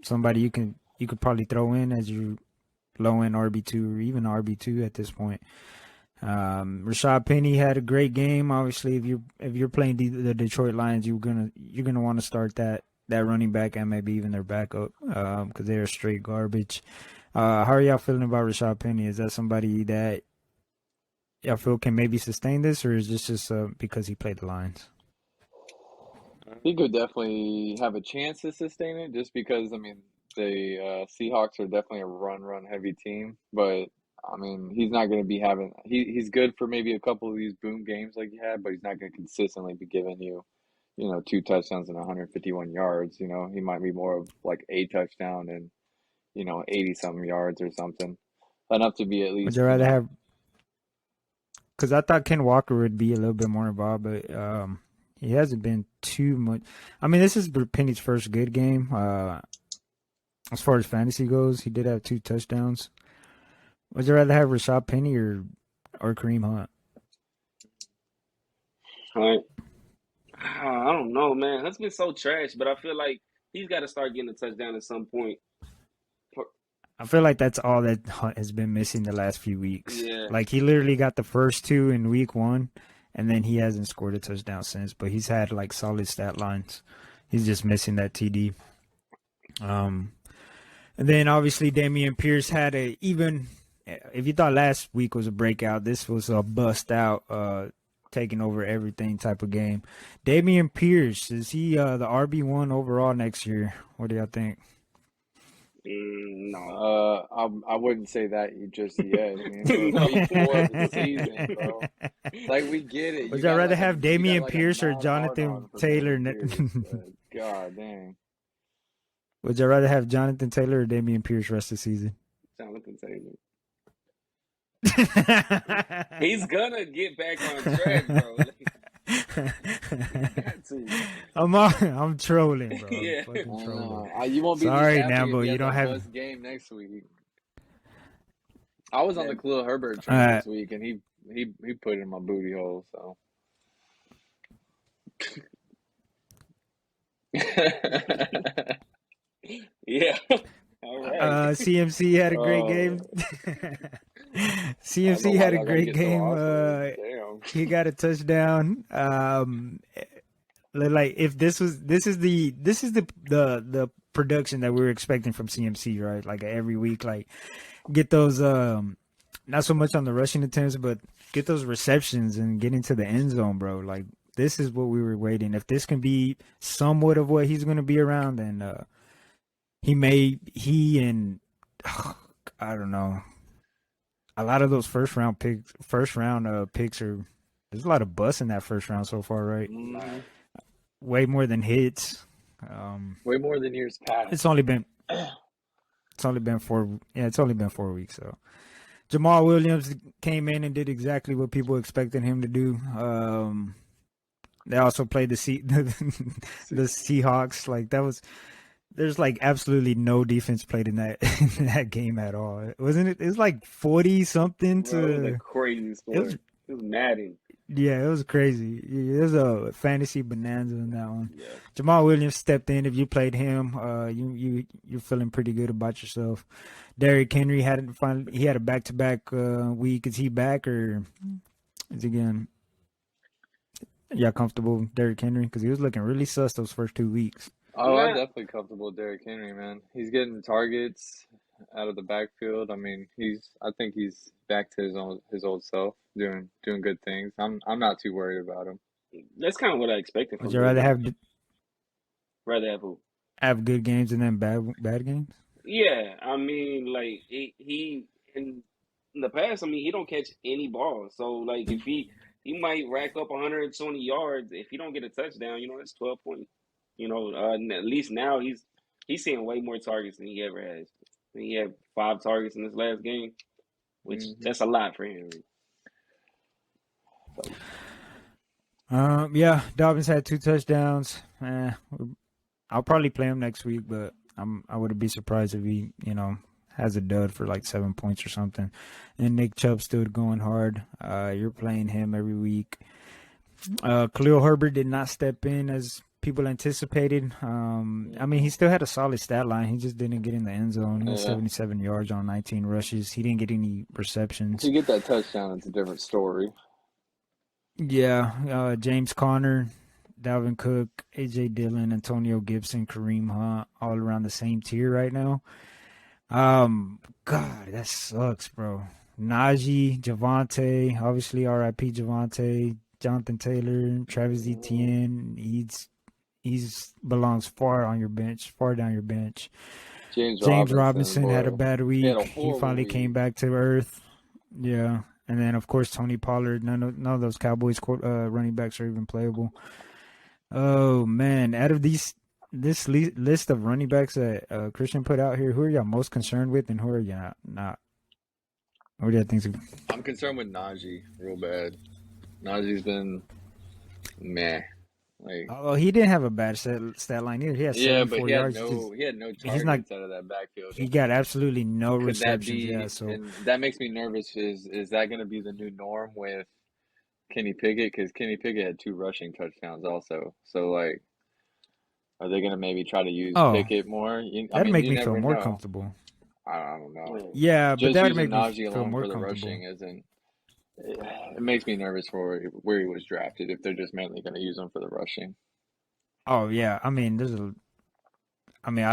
Somebody you could probably throw in as your low end RB2 or even RB2 at this point. Rashad Penny had a great game. Obviously, if you're playing the Detroit Lions, you're gonna want to start that running back and maybe even their backup because they're straight garbage. How are y'all feeling about Rashad Penny? Is that somebody that y'all feel can maybe sustain this, or is this just because he played the Lions? He could definitely have a chance to sustain it, just because, I mean, the Seahawks are definitely a run heavy team, but I mean, he's not going to be having he's good for maybe a couple of these boom games like he had, but he's not going to consistently be giving you 2 touchdowns and 151 yards. He might be more of like a touchdown and 80-something yards or something, enough to be at least. Would you rather have? Because I thought Ken Walker would be a little bit more involved, but he hasn't been too much. I mean, this is Penny's first good game. As far as fantasy goes, he did have 2 touchdowns. Would you rather have Rashad Penny or Kareem Hunt? I don't know, man. Hunt's been so trash, but I feel like he's got to start getting a touchdown at some point. I feel like that's all that Hunt has been missing the last few weeks. Yeah. Like, he literally got the first 2 in week 1, and then he hasn't scored a touchdown since, but he's had, like, solid stat lines. He's just missing that TD. And then, obviously, Dameon Pierce had if you thought last week was a breakout, this was a bust out, taking over everything type of game. Dameon Pierce, is he the RB1 overall next year? What do y'all think? No. I wouldn't say that just yet. Week 4 of the season, bro. Like, we get it. Would y'all rather have Dameon Pierce or Jonathan Taylor? God dang. Would y'all rather have Jonathan Taylor or Dameon Pierce rest of the season? Jonathan Taylor. He's gonna get back on track, bro. I'm trolling, bro. Yeah. I'm trolling. You won't be sorry, happy Nambo. if You don't have bust game next week. I was on the Khalil Herbert train this week, and he put it in my booty hole. So Yeah. All right. CMC had a great game. I don't know CMC why had a y'all gotta great get so game. awesome. Damn. He got a touchdown. Like if this is the production that we were expecting from CMC, right? Like every week, like get those not so much on the rushing attempts, but get those receptions and get into the end zone, bro. Like this is what we were waiting. If this can be somewhat of what he's going to be around, then he and I don't know. A lot of those first round picks are. There's a lot of busts in that first round so far, right? Mhm. Way more than hits. Way more than years past. It's only been 4. Yeah, it's only been 4 weeks. So Jamal Williams came in and did exactly what people expected him to do. They also played the Seahawks. Like that was. There's like absolutely no defense played in that game at all, wasn't it? It was like 40 something Bro, it was a to. crazy It score. was It was Madden. Yeah, it was crazy. It was a fantasy bonanza in that one. Yeah. Jamal Williams stepped in. If you played him, you're feeling pretty good about yourself. Derrick Henry had a back-to-back week. Is he back or is he again? Y'all comfortable with Derrick Henry? Because he was looking really sus those first 2 weeks. Oh, I'm Nah, definitely comfortable with Derrick Henry, man. He's getting targets out of the backfield. I mean, I think he's back to his old self, doing good things. I'm not too worried about him. that's kind of what I expected Would from you him. rather Rather have who? have good games and then bad games? Yeah, I mean, like he in the past. I mean, he don't catch any balls. So like, if he might rack up 120 yards. If he don't get a touchdown, that's 12 points. At least now he's seeing way more targets than he ever has. I think he had 5 targets in this last game, which Hmm that's a lot for him. Yeah, Dobbins had 2 touchdowns. I'll probably play him next week, but I wouldn't be surprised if he, has a dud for like 7 points or something. And Nick Chubb still going hard. You're playing him every week. Khalil Herbert did not step in as people anticipated. I mean, he still had a solid stat line. He just didn't get in the end zone. He had Yeah. 77 yards on 19 rushes. He didn't get any If receptions. you get that touchdown, it's a different story. Yeah, James Conner, Dalvin Cook, AJ Dillon, Antonio Gibson, Kareem Hunt, all around the same tier right now. God, that sucks, bro. Najee, Javante, obviously RIP Javante, Jonathan Taylor, Travis Etienne. He's belongs far down your bench. James Robinson had a boy, bad he had a week. He horrible finally came week. back to earth. Yeah. And then, of course, Tony Pollard. None of those Cowboys running backs are even playable. Oh, man. Out of this list of running backs that Christian put out here, who are y'all most concerned with and who are y'all not? What do you think? I'm concerned with Najee real bad. Najee's been meh. Like, Oh, he didn't have a bad stat line either. He had yeah, but 74 he had yards. he had no he's not. targets out of that backfield. He got absolutely no Could that receptions. Yeah, be? so And that makes me nervous. Is that going to be the new norm with Kenny Pickett? Because Kenny Pickett had 2 rushing touchdowns also. So like, are they going to maybe try to use Pickett more? that'd make you me feel never more know. comfortable. I don't know. Yeah, but Just that would using make me Najee feel alone more for the comfortable. rushing isn't. It makes me nervous for where he was drafted if they're just mainly going to use him for the rushing. Oh yeah, I mean, I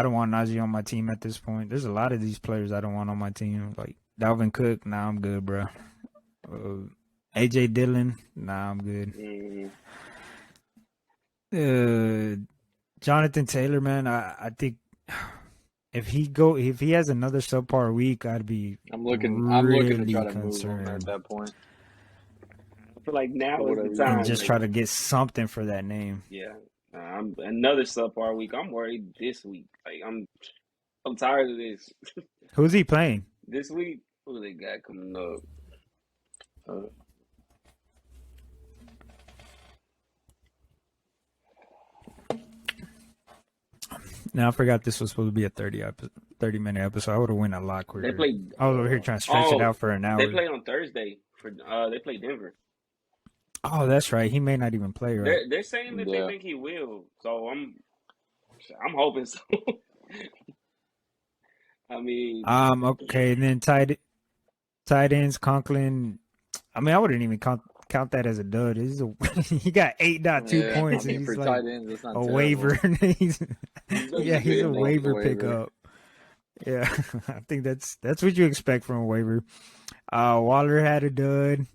don't want Najee on my team at this point. There's a lot of these players I don't want on my team. Like Dalvin Cook, nah, I'm good, bro. AJ Dillon, nah, I'm good. Jonathan Taylor, man, I think if he has another subpar week, I'd be I'm looking really to try to concerned. move him at that point. I feel like now is Whatever the you time. And just try to get something for that name. Yeah. I'm another subpar week. I'm worried this week. Like I'm tired of this. Who's he playing? This week, who they got coming up? Now I forgot this was supposed to be a 30-minute episode. I would have went a lot quicker. They played. I was over here trying to stretch it out for an hour. They played on Thursday they played Denver. Oh, that's right. He may not even play, right? They're saying that they think he will. So I'm hoping so. I mean, Okay, and then tight ends, Conklin. I mean, I wouldn't even count that as a dud. He got 8.2 Yeah, I points, and mean he's for like tight ends, that's not a terrible. waiver. Yeah, He's a Getting off the waiver waiver. pickup. Yeah, I think that's what you expect from a waiver. Waller had a dud.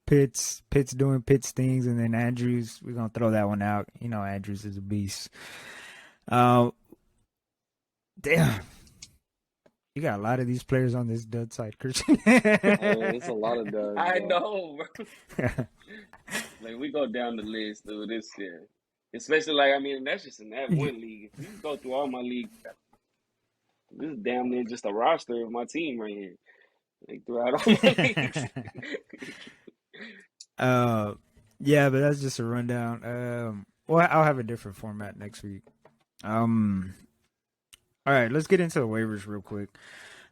Pitts doing Pitts things, and then Andrews. We're gonna throw that one out. You know, Andrews is a beast. Damn, you got a lot of these players on this dud side, Christian. It's a lot of duds. I Bro. know, bro. Like we go down the list, dude. This year, especially like I mean, that's just in that one league. If you go through all my leagues, this is damn near just a roster of my team right here. Like throughout all my leagues. Yeah, but that's just a rundown. Well, I'll have a different format next week. All right, let's get into the waivers real quick.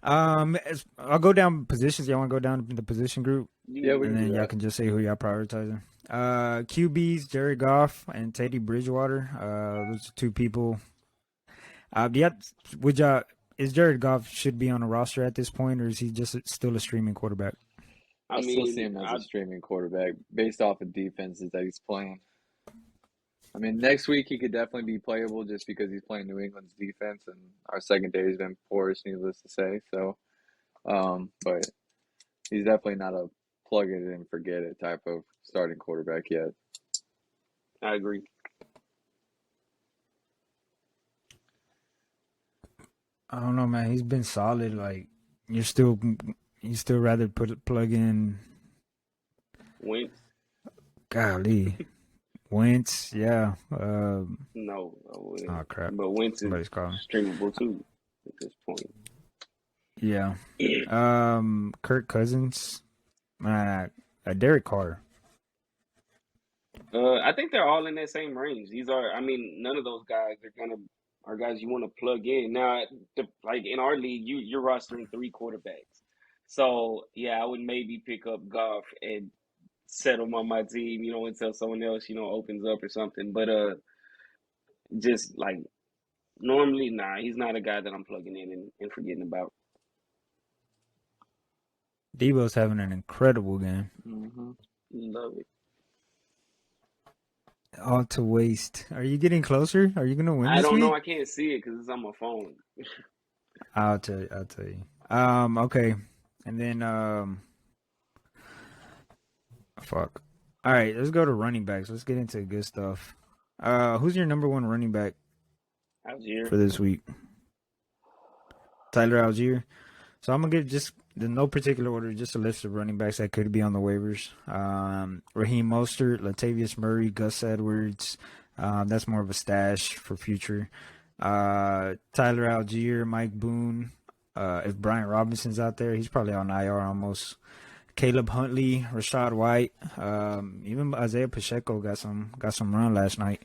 I'll go down positions. Y'all want to go down the position group? Yeah, we And can then do y'all that. can just say who y'all prioritizing. QBs, Jared Goff and Teddy Bridgewater. Those are two people. Is Jared Goff should be on a roster at this point, or is he just still a streaming quarterback? I still see him as a streaming quarterback based off of defenses that he's playing. I mean, next week he could definitely be playable just because he's playing New England's defense, and our secondary has been porous, needless to say. So, but he's definitely not a plug it and forget it type of starting quarterback yet. I agree. I don't know, man. He's been solid. Like you still rather plug in Wentz. Golly. Wentz, yeah. No, I wouldn't. Oh crap! But Wentz is Somebody's calling. streamable too at this point. Yeah. Kirk Cousins, Derek Carr. I think they're all in that same range. These are, I mean, none of those guys are guys you want to plug in. Now, like in our league, you're rostering 3 quarterbacks. So yeah, I would maybe pick up Goff and set him on my team, until someone else, opens up or something. But just like normally, nah, he's not a guy that I'm plugging in and forgetting about. Debo's having an incredible game. Mm-hmm. Love it. All to waste. Are you getting closer? Are you gonna win this I don't week? know. I can't see it because it's on my phone. I'll tell you. Okay. And then fuck. All right, let's go to running backs. Let's get into good stuff. Who's your number 1 running back Allgeier. for this week? Tyler Allgeier. So I'm gonna give just in no particular order, just a list of running backs that could be on the waivers. Raheem Mostert, Latavius Murray, Gus Edwards. That's more of a stash for future. Tyler Allgeier, Mike Boone. If Brian Robinson's out there, he's probably on IR almost. Caleb Huntley, Rashad White, even Isaiah Pacheco got some run last night.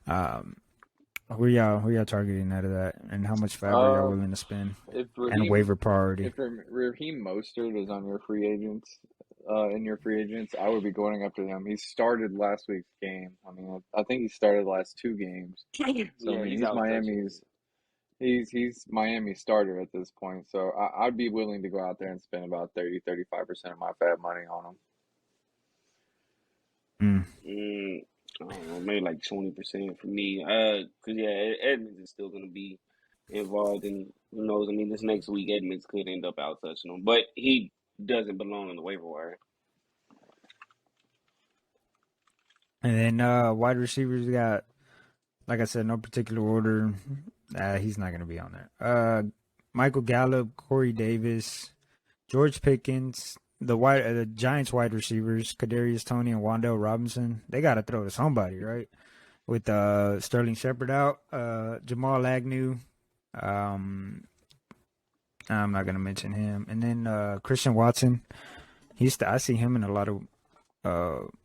Who y'all targeting out of that, and how much fab are y'all willing to spend? And waiver priority. If Raheem Mostert is on your free agents, I would be going after him. He started last week's game. I mean, I think he started the last 2 games. So Yeah, I mean, he's Miami's starter at this point. So I'd be willing to go out there and spend about 30-35% of my fab money on him. I don't know, maybe like 20% for me. Cause yeah, Edmonds is still gonna be involved, and who knows? I mean, this next week Edmonds could end up out touching him, but he doesn't belong on the waiver wire. And then wide receivers got, like I said, no particular order. He's not going to be on there. Michael Gallup, Corey Davis, George Pickens, the Giants wide receivers, Kadarius Toney and Wan'Dale Robinson. They got to throw to somebody, right? With Sterling Shepard out, Jamal Agnew. I'm not going to mention him. And then Christian Watson. I see him in a lot of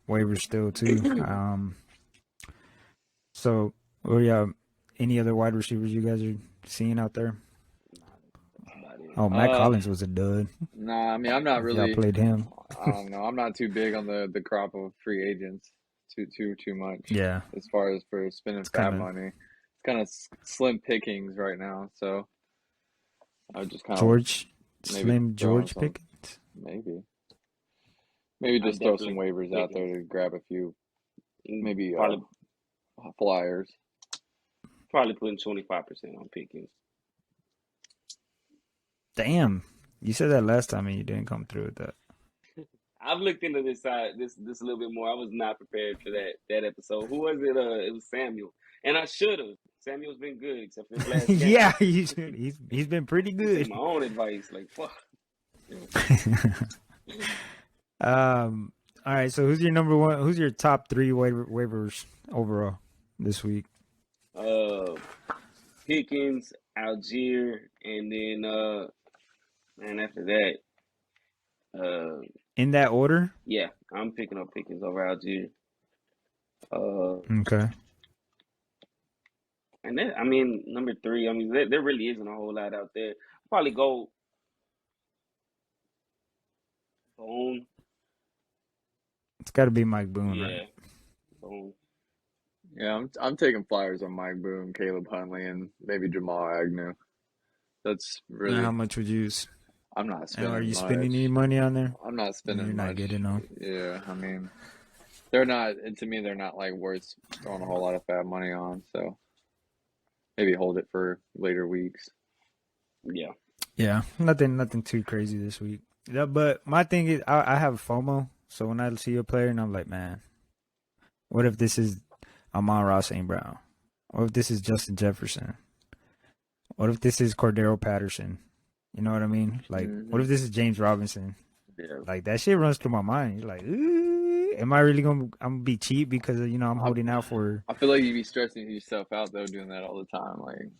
waivers still too. So, any other wide receivers you guys are seeing out there? Oh, Matt Collins was a dud. Nah, I mean, I'm not really. Y'all played him. I don't know. I'm not too big on the crop of free agents too much. Yeah. As far as for spending fab money, it's kind of slim pickings right now, so I would just kind of George, maybe Slim throw in George some, Pickens. maybe I just throw some definitely waivers out there Pickens. to grab a few, maybe Probably flyers. putting 25% on Pickens. Damn, you said that last time and you didn't come through with that. I've looked into this side this a little bit more. I was not prepared for that episode. Who was it? It was Samuel, and I should have. Samuel's been good except for his last game. Yeah, he's been pretty Take good. my own advice, like fuck. All right. So who's your number one? Who's your top 3 waivers overall this week? Pickens, Allgeier, and then and after that, In that order? yeah, I'm picking up Pickens over Allgeier. Okay. And then, I mean, number 3, I mean, there really isn't a whole lot out there. I'll probably go Boone. It's got to be Mike Boone, Yeah, right? Boone. Yeah, I'm taking flyers on Mike Boone, Caleb Huntley, and maybe Jamal Agnew. That's really. And how much would you use? I'm not And spending. are you much. spending any money on there? I'm not spending You're not much. getting on. Yeah, I mean, they're not. And to me, they're not like worth throwing a whole lot of fat money on. So maybe hold it for later weeks. Yeah. Yeah, nothing too crazy this week. Yeah, but my thing is, I have FOMO. So when I see a player and I'm like, man, what if this is Amon-Ra St. Brown? What if this is Justin Jefferson? What if this is Cordero Patterson? You know what I mean? Like, what if this is James Robinson? Yeah. Like, that shit runs through my mind. You're like, ooh, am I really I'm gonna be cheap because, you know, I'm holding out for. I feel like you'd be stressing yourself out though, doing that all the time. Like,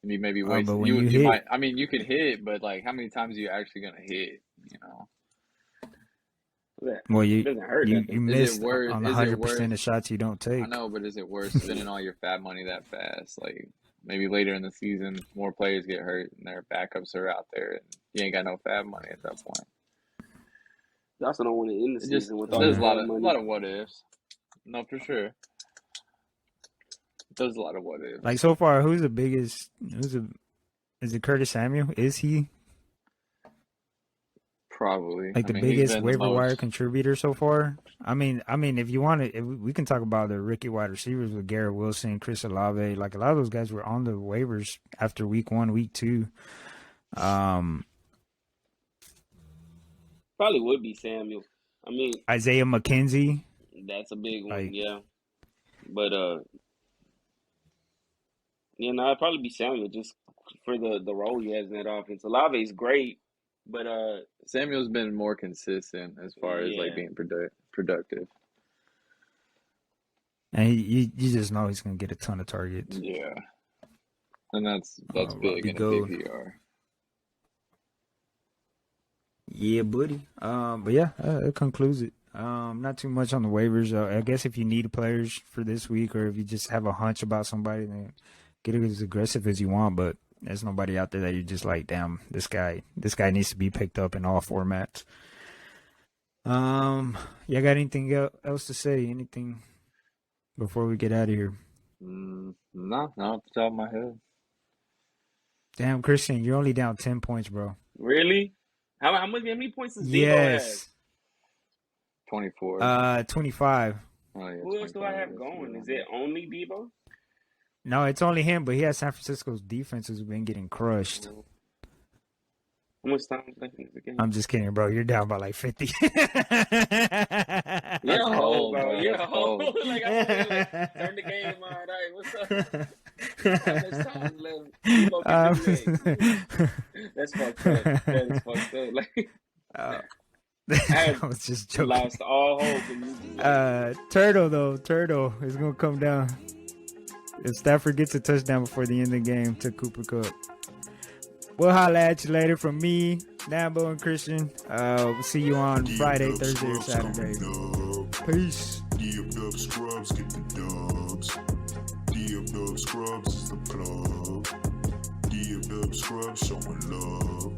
you maybe waste. But when you you hit, might. I mean, you could hit, but like, how many times are you actually gonna hit? You know. well, It doesn't hurt you nothing. missed worth- on is it 100% of shots you don't take. I know, but is it worth spending all your fat money that fast? Like, maybe later in the season, more players get hurt and their backups are out there, and you ain't got no fat money at that point. You also don't want to end the It just season with all there's that a money. lot of what ifs. No, for sure. There's a lot of what ifs. Like, so far, who's the biggest? Is it Curtis Samuel? Is he Probably like the I mean, he's biggest been the waiver wire most. contributor so far? I mean, if you want to, we can talk about the rookie wide receivers with Garrett Wilson, Chris Olave. Like, a lot of those guys were on the waivers after week 1, week 2. Probably would be Samuel. I mean, Isaiah McKenzie. that's a big one, Like, yeah. But you know, it'd probably be Samuel just for the role he has in that offense. Olave is great, but Samuel's been more consistent as far as like yeah. being productive. and you just know he's gonna get a ton of targets. Yeah, and that's big Robbie in a Gold. PPR. Yeah, buddy. But yeah, that concludes it. Not too much on the waivers. I guess if you need players for this week, or if you just have a hunch about somebody, then get as aggressive as you want. But there's nobody out there that you're just like, damn, this guy needs to be picked up in all formats. You got anything else to say? Anything before we get out of here? No, not off the top of my head. Damn, Christian, you're only down 10 points, bro. really? How many points does Debo have? Yes. 24. 25. Oh, yeah, Who else do I 25 have is going? good. Is it only Debo? No, it's only him, but he has San Francisco's defense has been getting crushed. How much time is left in the game? I'm just kidding, bro. You're down by like 50. You're a hoe, cold, bro. bro. You're a That's hoe. cold. Like, I feel like, turn the game on. All right, what's up? How much time is left? Debo can do that. That's fucked up. That is fucked up. Like, I was just joking. lost all hope in you. Turtle is gonna come down. If Stafford gets a touchdown before the end of the game to Cooper Kupp. We'll holla at you later from me, Nambo, and Christian. We'll see you on Friday, Thursday, or Saturday. Peace. DFDUBB Scrubs get the dubs. DFDUBB Scrubs is the plug. DFDUBB Scrubs showing love.